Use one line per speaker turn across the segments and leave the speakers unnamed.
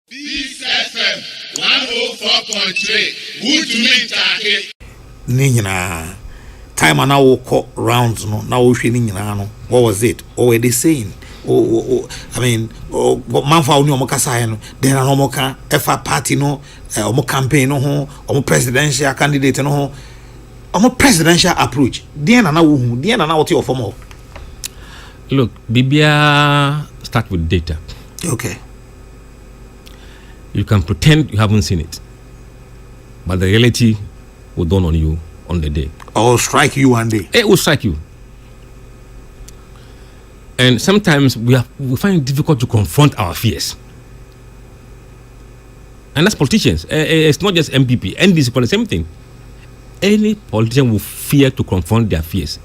This FM 104.3. Good to meet you.
Nina, time and now call rounds no. Now we feeling no. What was it? What were they saying? I mean, man for only omokasa no. Then an omoka FA party no, omo campaign no ho, omo presidential candidate no ho, omo presidential approach. Then na who? Then na what your form of?
Look, Bibia start with data.
Okay.
You can pretend you haven't seen it, but the reality will dawn on you on the day.
Or strike you one day.
It will strike you. And sometimes we find it difficult to confront our fears. And that's politicians. It's not just NPP. NDC for the same thing. Any politician will fear to confront their fears.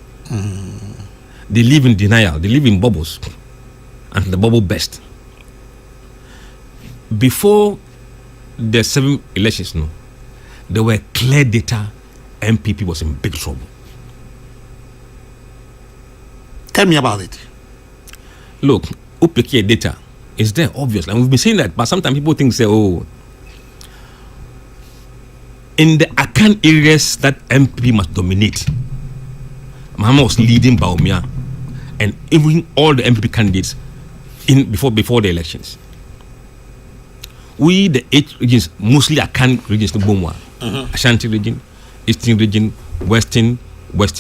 They live in denial. They live in bubbles. And the bubble burst. Before the 7 elections, there were clear data. NPP was in big trouble.
Tell me about it.
Look, OPK data is there, obviously, and we've been saying that. But sometimes people think, in the Akan areas that NPP must dominate, Mahama was leading Baumia, and even all the NPP candidates before the elections. We, the 8 regions, mostly Akan regions, Ashanti region, Eastern region, Western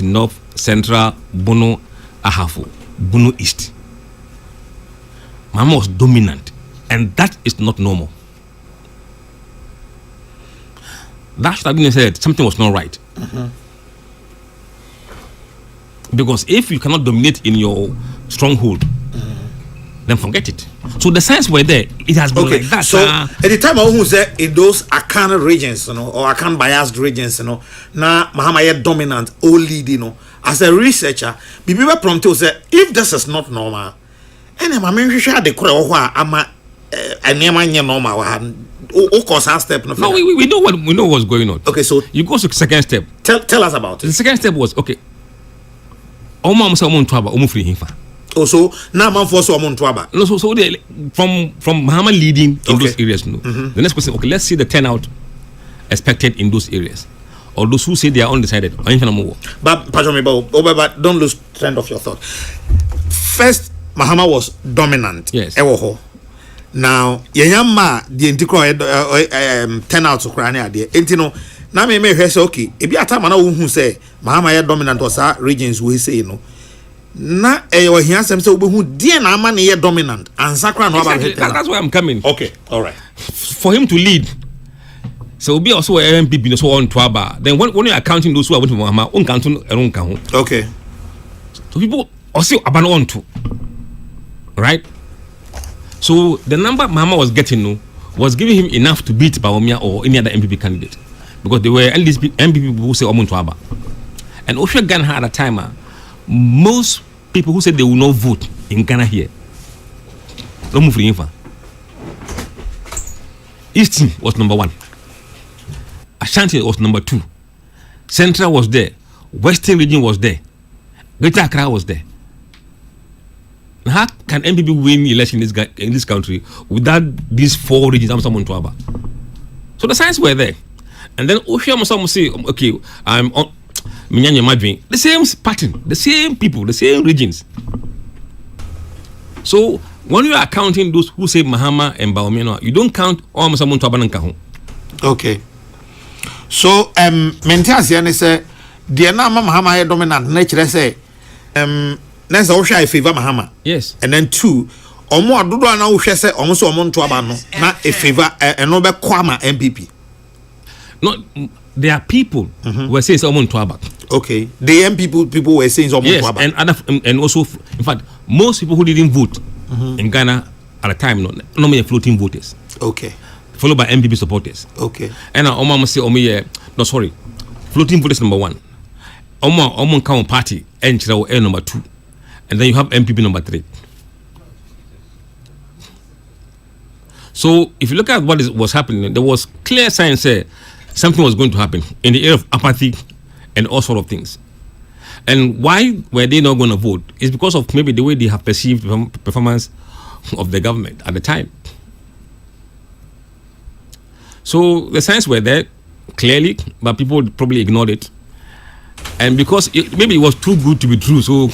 North, Central, Bono, Ahafo, Bono East. Mahama was dominant, and that is not normal. That should have been said something was not right. Because if you cannot dominate in your stronghold, then forget it. So the signs were there. It has been like that.
So at the time I who said in those Akan regions, or Akan biased regions, now Mahama is dominant or lead, as a researcher, people were prompted to say if this is not normal, and I'm sure they could step.
No, we know what's going on.
Okay, so
you go to the second step.
Tell us about it.
The second step was okay.
Oh, so now man for so
no, so from Mahama leading in those areas, the next question, okay, let's see the turnout expected in those areas, or those who say they are undecided.
But don't lose trend of your thought. First, Mahama was dominant.
Yes.
Now, Yanyama the integral turnout to Krania there. Entino, now me say okay. If you are time who say Mahama is dominant or sa regions we say na here some say who dear na man is dominant and Sakra no
exactly. That's why I'm coming.
Okay, all right.
For him to lead, so be also a MPP so on Twaba. Then when you are counting those who are waiting for Mahama, on count.
Okay.
So people also abandon to, right? So the number Mahama was getting was giving him enough to beat Baumia or any other MPP candidate, because there were at least MPP who say Omun Twaba, and Osha Ghana had a timer. Most people who said they will not vote in Ghana here, no move for Infa. Eastern was number 1. Ashanti was number 2. Central was there. Western region was there. Greater Accra was there. How can MPP win election in this country without these 4 regions? So the signs were there, and then Osha Musa say, okay, I'm on. The same pattern, the same people, the same regions. So when you are counting those who say Mahama and Baumia, you don't count all Musamun Taban and Kahun.
Okay. So Mentias Yan say the Nama Mahama dominant nature say Nessa Osha favor Mahama.
Yes.
And then 2 or more do now Osha say almost Omon Tuabano, not a favor and no Kwama MPP.
No, there are people who were saying Omon Tuaba.
Okay, the MPP people were saying Omon
Tuaba. And also, in fact, most people who didn't vote in Ghana at the time, no many floating voters.
Okay.
Followed by MPP supporters.
Okay.
And Oma must say, floating voters number 1. Oma count party, and number 2. And then you have MPP number 3. So if you look at what was happening, there was clear signs there something was going to happen in the area of apathy and all sort of things. And why were they not going to vote? It's because of maybe the way they have perceived performance of the government at the time. So the signs were there clearly, but people probably ignored it. And because maybe it was too good to be true, so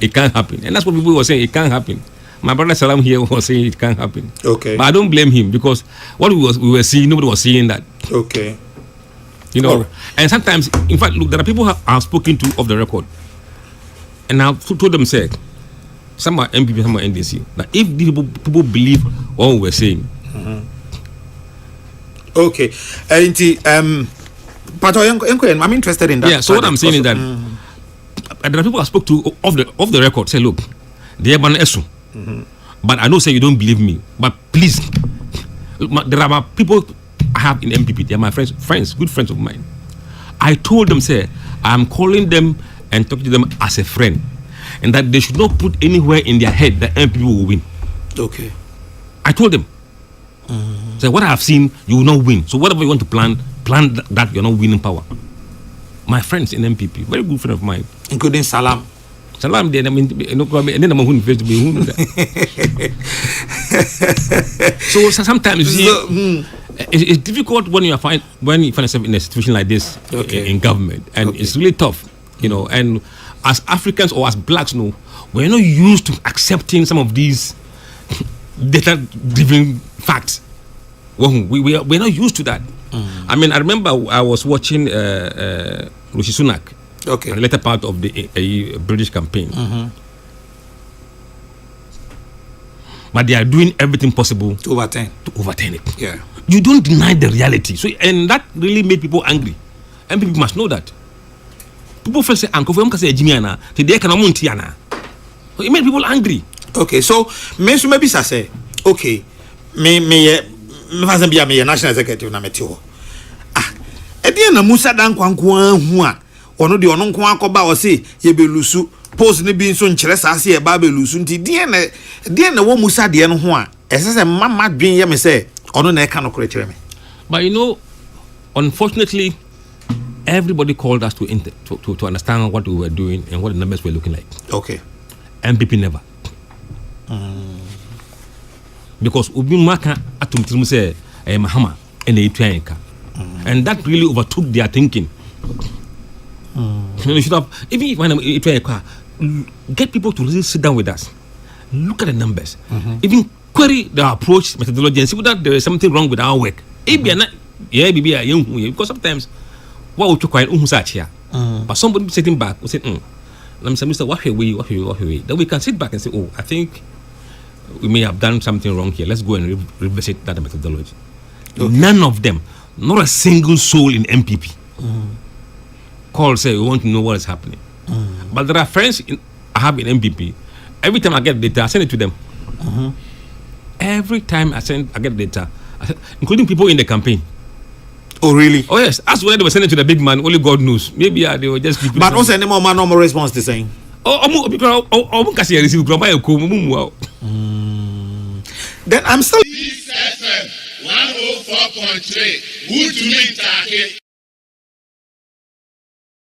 it can't happen. And that's what people were saying, it can't happen. My brother Salam here was saying it can't happen.
Okay.
But I don't blame him, because what we were seeing, nobody was seeing that.
Okay.
You know, and sometimes, in fact, look, there are people who I've spoken to off the record, and I've told them, say, some are NPP, some are NDC, that if these people believe what we were saying.
Okay. But I'm interested in that.
Yeah, so what I'm saying is that there are people I spoke to off the record, say, look, they are Esu. But I know, say, you don't believe me. But please, there are people I have in NPP. They are my friends, good friends of mine. I told them, say, I'm calling them and talking to them as a friend, and that they should not put anywhere in their head that NPP will win.
Okay.
I told them. So what I have seen, you will not win. So whatever you want to plan that you're not winning power. My friends in NPP, very good friend of mine,
including Salam.
Salam, then I mean, no problem. And then I'm going to be. So sometimes you see, it's difficult when you find yourself in a situation like this in government, and it's really tough, you know. And as Africans or as blacks, no, we're not used to accepting some of these data-driven facts. Well, we're not used to that. I mean, I remember I was watching Rishi Sunak.
Okay.
The later part of the British campaign. But they are doing everything possible
to overturn
it.
Yeah.
You don't deny the reality. So, and that really made people angry. And people must know that. People first say, Uncle, say Jimiana, today can Montiana. It made people angry.
Okay, so maybe say, okay, me national executive na metio. Na Musa dan kwankwan hu a ono de ono nko akoba o se ye belusu post ne bi nso nkyere saase e ba belusu nti de na wo Musa de no ho a esese mama dwen ye me se ono na e ka no kore kire me.
But you know, unfortunately, everybody called us to understand what we were doing and what the numbers were looking like.
Okay.
NPP never. Because Ubi Maka atum say Mahama and Etuanka. And that really overtook their thinking. You should have, even when get people to really sit down with us, look at the numbers, even query the approach, methodology, and see whether there is something wrong with our work. Because sometimes what would you quite here? But somebody sitting back will say, Mr. Wahwe, then we can sit back and say, oh, I think we may have done something wrong here. Let's go and revisit that methodology. Okay. None of them, not a single soul in NPP, call say we want to know what is happening. But there are friends I have in NPP. Every time I get data, I send it to them. Every time I get data, including people in the campaign.
Oh really?
Oh yes. As when they were sending to the big man, only God knows. Maybe they were just.
But also any more normal response to saying. Then I'm still.
FM 104.3. Good to meet you.